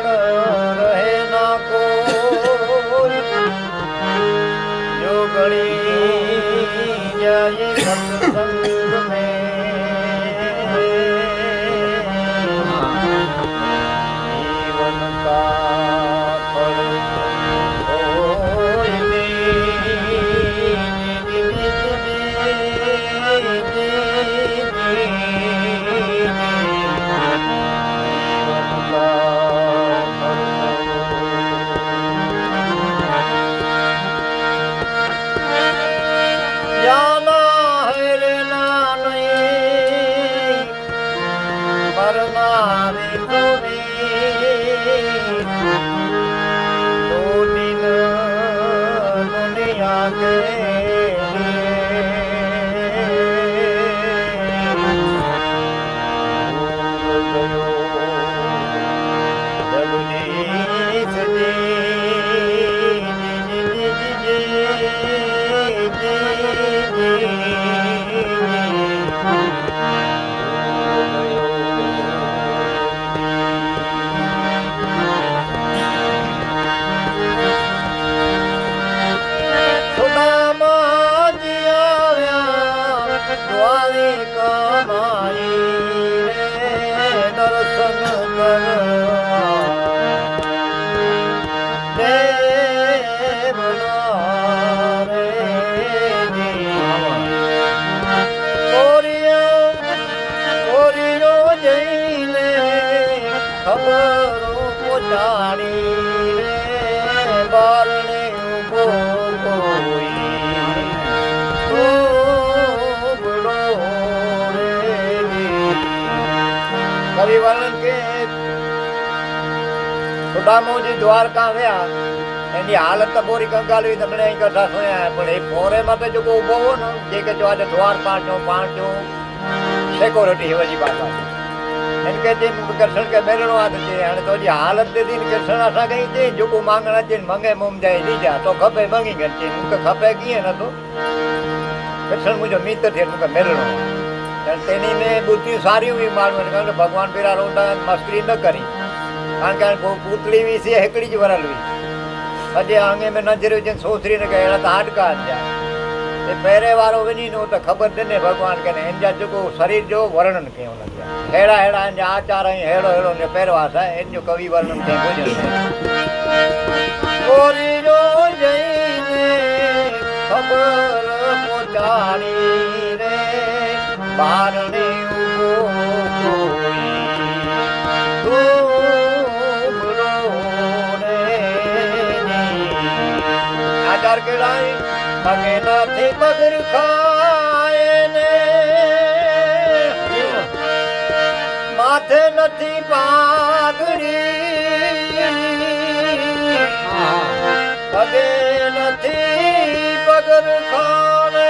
પણ રહે ના કોઈ જો ગળી જાય સત્સંગ મેં જીવન કા ફળ દ્વારકા આવ્યા એની હાલત તો બોરી કંગાલવી તમને અહીં કથા સુન્યા પણ એ ફોરે માટે જો કોઈ ઉભો હો ને જે કે જો આજે દ્વાર પાંચો સિક્યોરિટી હેવજી બાપા એમ કે જે કૃષ્ણ કે મેળનો હાથ છે અને તો જે હાલત દેતી ને કૃષ્ણ આશા ગઈ છે જો કોઈ માંગણા છે મંગે મોમ જાય લીધા તો ખપે માંગી ગઈ છે હું તો ખપે કીએ ને તો કૃષ્ણ મુજો મિત્ર છે હું મેળનો તેની મેં બુદ્ધિ સારી हुई મારું કારણ કે ભગવાન પીરા રોતા મસ્કરી ન કરી કારણ કે પૂતળી વિશે હેકડી જ વરાલવી પછી અંગે મેં નજર છે સોસરી ને કહે તો હાડકા થયા એ પહેરે વાળો વિની નો તો ખબર છે ને ભગવાન કે એને જો શરીર જો વર્ણન કેવું નથી હેડા હેડા એને આચાર અહીં હેડો હેડો ને પહેરવા થાય એનું જો કવિ વર્ણન છે ગોરી જો જઈને ખબર પહોંચાડી રે બારણે પગે નથી પગર ખાય ને માથે નથી પાઘડી પગે નથી પગર ખાય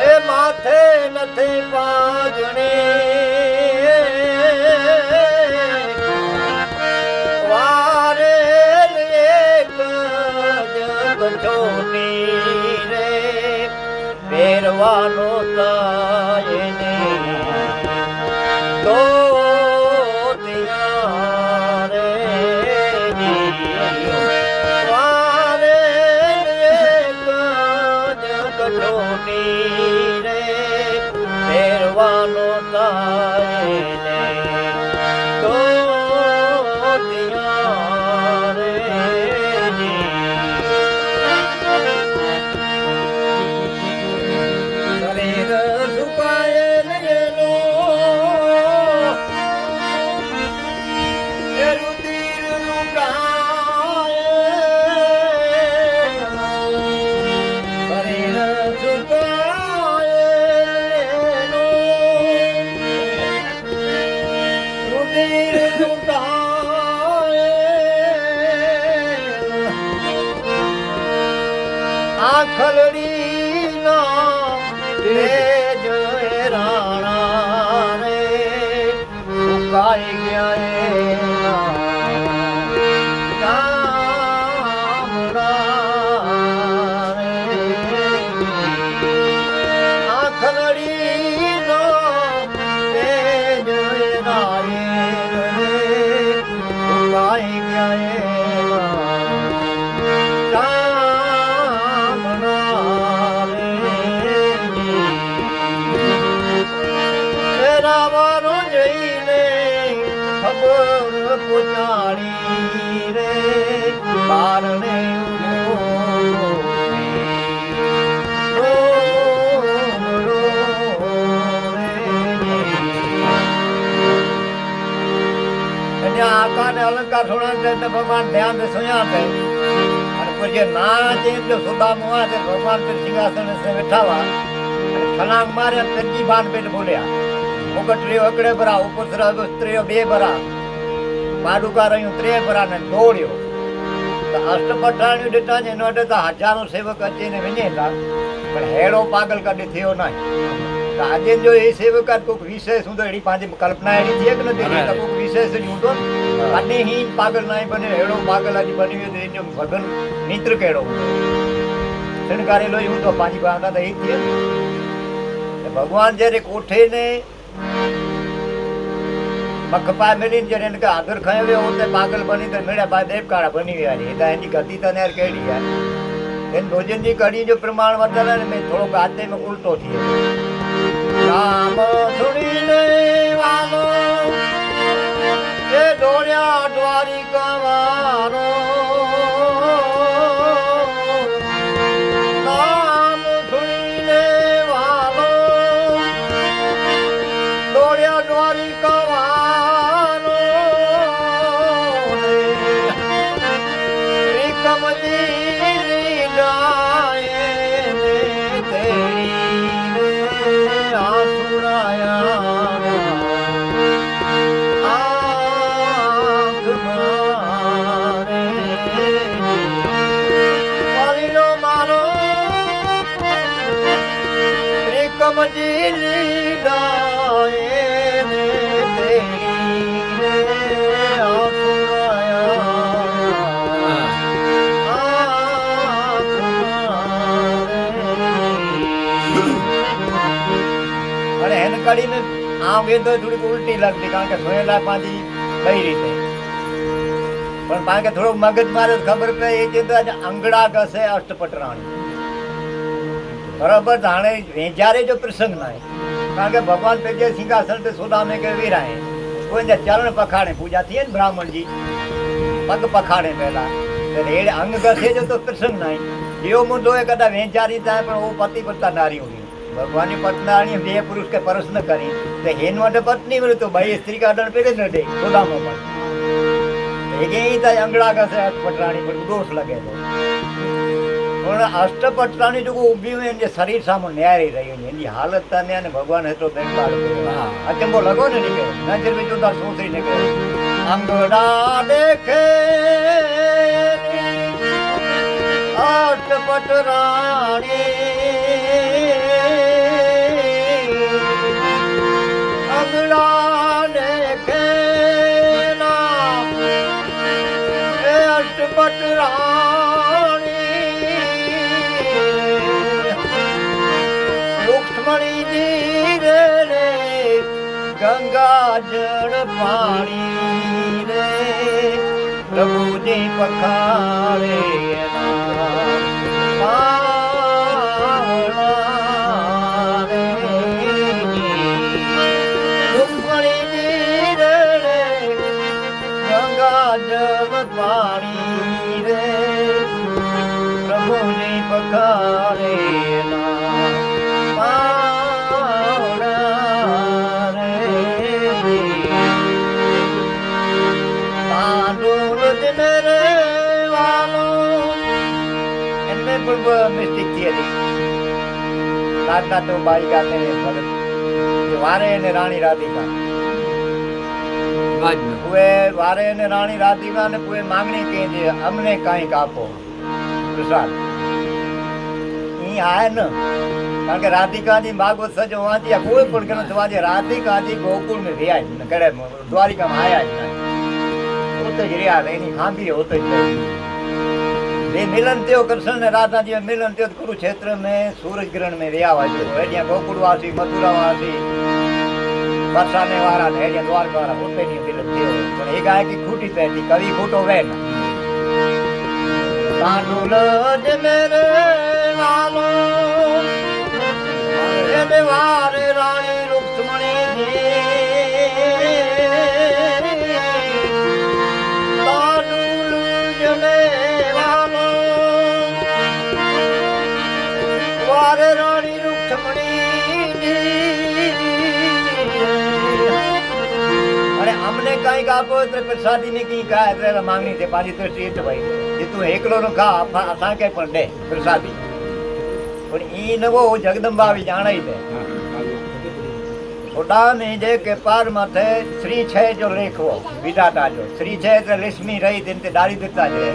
એ માથે નથી પાઘડી પહેરવાનો થાય ને તો રે વારે કટોની રે પહેરવાનો થાય ને તો ખલડી ના તેજ રાણા રે સુકાઈ ગયા ખલડી નો તેજ રાય રે पुचाणी रे बारणे आका ने अलंकार सुना तो भगवान ध्यान से सुना थे और कुछ ना चेत जो सुधा मुआ थे भगवान फिर सिंहासन से बैठा हुआ छलांग मारे तेजी बांध पेट बोलिया मुकटरी अकड़े भरा ऊपर से स्त्रियों बे भरा पाडुका रही त्रे भरा ने दौड़ियो तो अष्टपठाणी डेटा ने नोटे तो हजारों सेवक अची ने विने था पर हेड़ो पागल कदी थियो नहीं આજે જો એ સેવક કોઈક વિશેષ હું તો એની પાસે કલ્પના એની છે કે નથી કોઈક વિશેષ જ હું તો અને હી પાગલ નહીં બને એડો પાગલ આજે બની ગયો એનો ભગન મિત્ર કેડો શણગારેલો હું તો પાછી ભાવના તો એ જ છે ભગવાન જ્યારે કોઠે ને મખપા મેલીને જ્યારે એને આદર ખાયો હોતે પાગલ બની તો મેળા બા દેવ કાળા બની ગયા છે એ એની ગતિ તને યાર કેડી યાર એને ભોજનની કડી જો પ્રમાણ વધારે ને મેં થોડોક હાથે મેં ઉલટો થયો રામ સુણીને વાલો એ દોડ્યા દ્વારિકા વારો રામ સુણીને વાલો દોડ્યા દ્વારિકા વારો કમજી ગાય કમજી ગાય ને તેરી રે અને એને કાઢીને આમ એ તો થોડીક ઉલટી લાગતી કારણ કે સોયેલા પાછી કઈ રીતે પણ કારણ કે થોડુંક મગજ મારે ખબર પડે એ ચિંતા અંગડા ઘસે અષ્ટપટરાણી बराबर जाने वेचारे जो प्रसंग ना है कारण के भगवान पे जे सिंहासन पे सोदा में के वीराए कोई ने चरण पखाड़े पूजा थी है ब्राह्मण जी पग पखाड़े पहला रेड़ अंग गसे जो तो प्रसंग ना है यो मुंडो है कदा वेचारी था पर वो पति पत्ता नारी होगी भगवान की पत्नी बे पुरुष के परस न करी तो हेन वाटे पत्नी मिले तो भाई स्त्री का दंड पे न दे सोदा में पण एक ही था अंगड़ा गसे पटराणी पर दोष लगे तो પણ અષ્ટપટરાણી જો ઊભી હોય એને શરીર સામે ન્યારી રહી હોય એની હાલત તને અને ભગવાન હેતો દેખાડ અચંબો લગો ને નીકળે નજર में જોતા સોચી નીકળે અંગડા દેખે અષ્ટપટરાણી અંગડા દેખે ના અષ્ટપટરાણી गंगा जल पानी रे प्रभु जी पखारे रुक्मणी जी रे गंगा जल पानी रे प्रभु जी पखारे मिस्टेक थी थी राधा तो बाई गाते हैं भगत वारे ने रानी राधिका पुए वारे ने रानी राधिका ने पुए मांगनी की थी हमने कहीं कापो प्रसाद ई आए न कारण के राधिका जी भागवत सजो वांची या कोई पण कने तो वाजे राधिका जी गोकुल में रिया न करे द्वारिका में आया न ओते रिया रेनी खांबी होते ये मिलन थियो कृष्ण ने राधा जी मिलन थियो कुरुक्षेत्र में सूरज ग्रहण में रिया वाजो हेडिया गोकुलवासी मथुरावासी बरसाने वाला हेडिया द्वारका वाला होते नहीं मिलन थियो पण एक गाय की खूटी पहती कवि खूटो वेन तांडुल जे मेरे वालो ए वारे रानी रुक्मणी जी तेरे प्रसादी ने की कहा तेरा मांगनी थे पाजी तो सीट भाई जे तू एकलो न खा असा के पण दे प्रसादी पण ई न वो जगदंबा भी जाना ही दे ओडा ने जे के पार माथे श्री छे जो लेखो विधाता जो श्री छे ते लक्ष्मी रही दिन ते डाली देता जे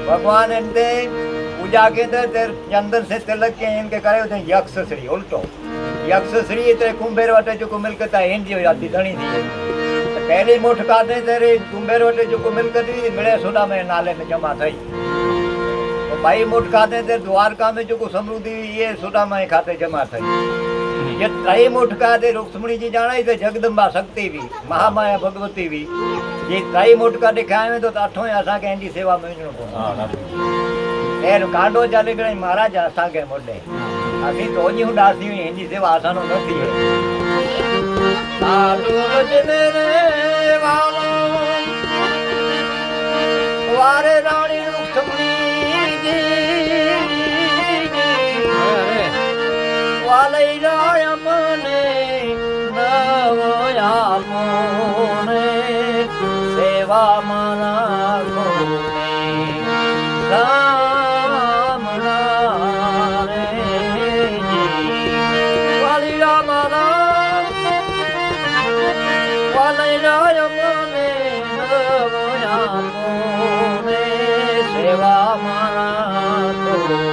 भगवान इनते पूजा के ते अंदर से तिलक के इनके करे थे यक्ष श्री उल्टो यक्ष श्री ते कुंभेर वटे जो को मिलकत है हिंदी जाती धणी थी पहली मुठ काटे तेरे कुंभेर वटे जो को मिलकत थी मिले सोडा में नाले में जमा थई तो भाई मुठ काटे ते द्वारका में जो को समृद्धि ये सोडा में खाते जमा थई ये त्रय मुठ काटे रुक्मणी जी जाना तो जगदंबा शक्ति भी महामाया भगवती भी ये त्रय मुठ काटे खाए तो अठों असा के इनकी सेवा में एर कांडो चाले गए महाराज असा के मोडे अभी तो नहीं उदासी हुई इनकी सेवा आसानो नहीं है साधु वचने रे वालो वारे रानी रुक्मणी जी वाले राय मने नवया मोने सेवा माना कोने राम रे वाली राम वाले राय मने नवया मोने सेवा माना कोने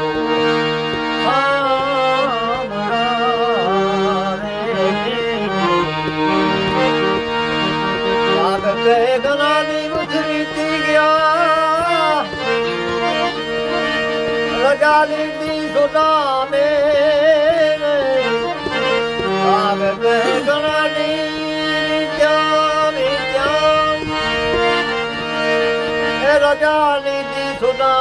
गाली दी सुना मेरे आगे गणानी जानी जान रजाली दी सुना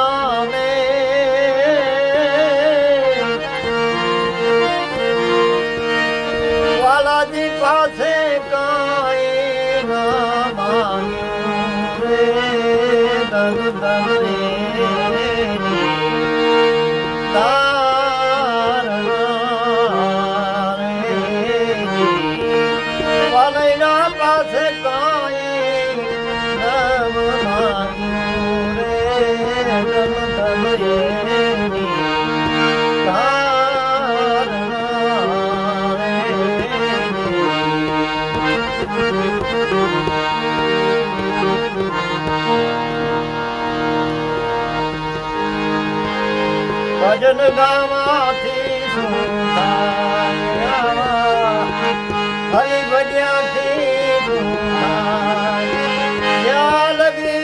वाला जी पासे काई ना मांगू रे दन दन भजन गावाथी सुनाया हरि भजयाथी सुनाया लगी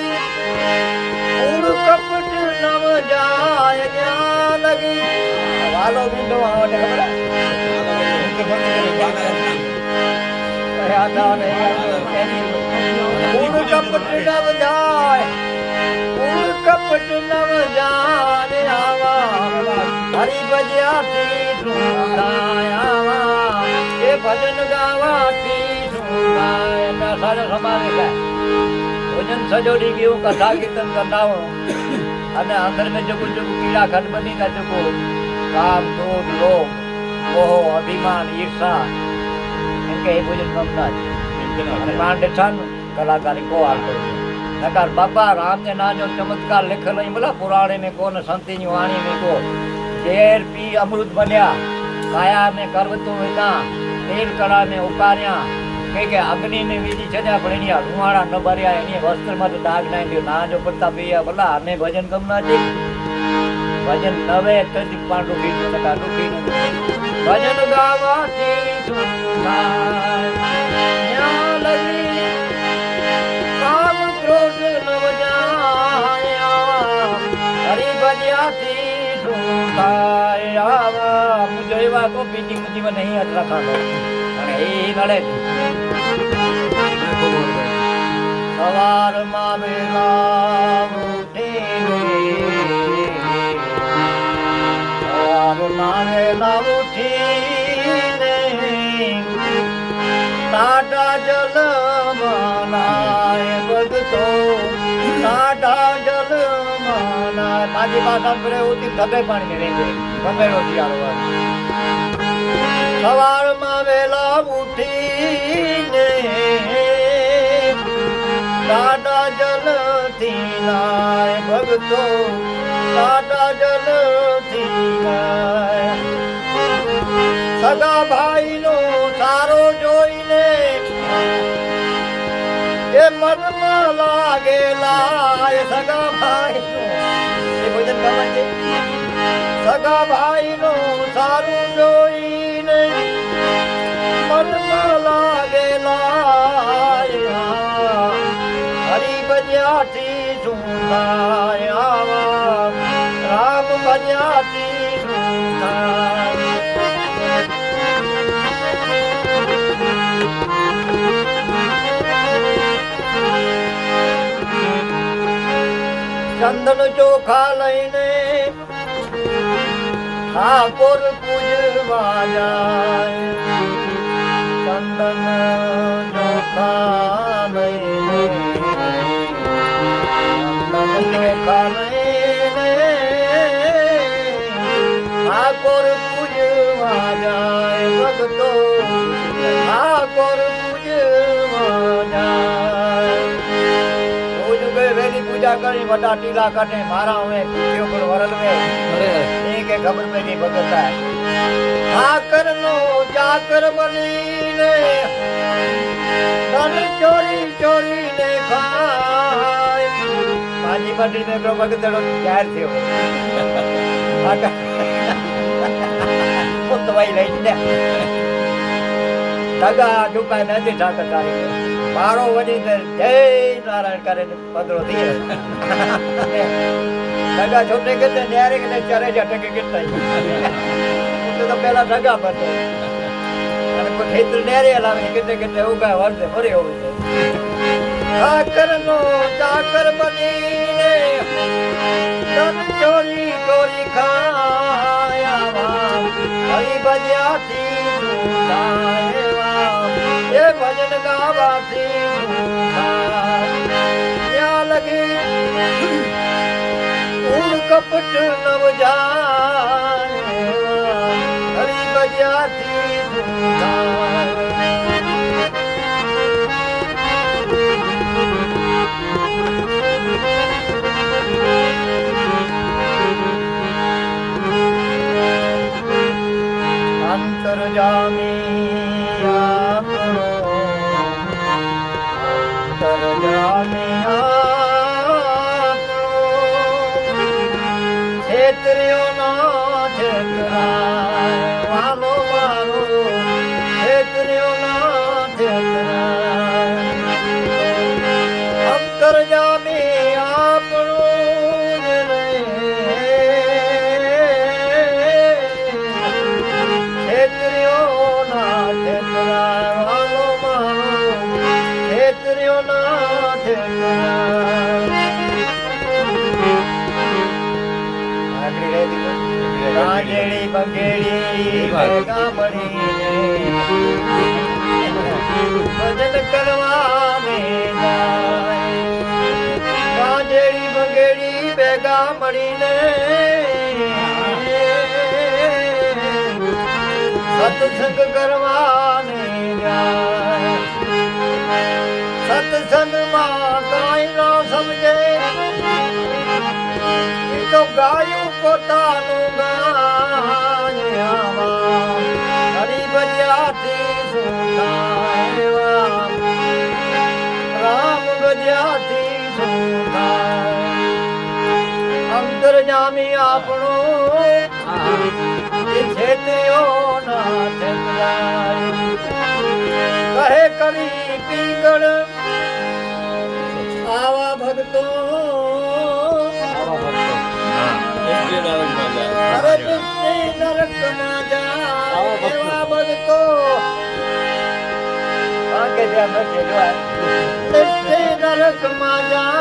उड़ कपट नव जाय क्या लगी वालो बिंदो आवडे उड़ कपट नव जाय उड़ कपट नव जाय आवा हरि भजयाथी सुनाया ये भजन गावाथी सुनाया सारे समावेश है भजन सजोड़ी की कथा कीर्तन करता हूँ અને અંદર में जो कुछ कीड़ा खट बनी का जो काम क्रोध लोभ मोह अभिमान ईर्षा इनके ये भजन कमता है मान देठान कलाकारी को हाल करो नकार बाबा राम ने ना जो चमत्कार लिखल नहीं बोला पुराणे में कोन संती नी वाणी में को जेर पी अमृत बन्या काया में करवतो विना तेल कड़ा में उपार्या के अग्नि में वीजी छजा पण रुवाड़ा न भर्या एनी वस्त्र में दाग नहीं दियो ना जो पत्ता पिया बोला हमें भजन कमना थी भजन नवे तज पांडु की नका दुखी न भजन गावा थी सुनाय या लगी काम क्रोध नव जाया हरि भजयाथी सुनाया मुझे एवा तो पीटी मुझी में नहीं हट रखा लो अरे ए नड़े सवार में वेला उठे सवार में वेला उठी टाटा जल मनाए भगतो टाटा जल मनाए माझी भाषा पर होती थके पानी में रहेंगे गमे रोटी आरो सवार में वेला उठी દાદા જલથી લાય ભગતો દાદા જલથી લાય સગા ભાઈનો સારો જોઈને એ મનમાં લાગેલા સગા ભાઈનો એ ભજન ગાવા છે સગા ભાઈનો સારું જોઈને મનમાં લાગેલા હરી બજાતી સુંદાય રામ બજાતી સુંદાય ચંદન ચોખા લઈને ઠાકોર પૂજવા જાય ચંદન ચોખા લઈને ચંદન ચોખા લઈને ઠાકોર પૂજવા જાય ભગતો ઠાકોર પૂજવા જાય વેલી પૂજા કરી વટા ટીલા કાઢે મારા હવે પૂછ્યો પણ વરલ મે એ કે ખબર મે ની ભગતા ઠાકર નો ચાકર બનીને ધન ચોરી ચોરી ને ખાય માજી પાટી ને કો ભગતડો ક્યાર થયો તો ભાઈ લઈ ને દગા ઝુકાય નથી ઠાકર તારી મારો વડી જય નારાયણ કરે પદરો થઈ દગા છોટે કે ન્યારે કે ચારે જટકે કેટલા તો પેલા દગા બને અને કોઈ ખેતર ન્યારે લાવે કેટલે કેટલે ઉગા વર્ધે ફરી હોય ઠાકર નો ચાકર બનીને ધન ચોરી ચોરી ખાયા હરી બજાતી એ ભજન ગાવાથી ત્યાં લગી ઊંડ કપટ નવ જાય હરી બજાતી અંતરજામી આપણો અંતરજામી આપણો છેતર્યો ના છેતરાય વાલો મારો છેતર્યો ના છેતરાય અંતરજામી આપણો કાજેડી બંગેડી ભેગા મળીને ભજન કરવાને જાય કાજેડી બંગેડી ભેગા મળીને સત્સંગ કરવાને જાય સત્સંગમાં કાંઈ ન સમજે તો ગાયું પોતાનું ગાયમાં હરી બજાતી સુધાય રામ બજાતી સુધાય અંતરજામી આપણો છેતર્યો ના છેતરાય કહે કરી પીગળ આવા ભક્તો નરકમાં જાય એવા ભક્તો નરકમાં જાય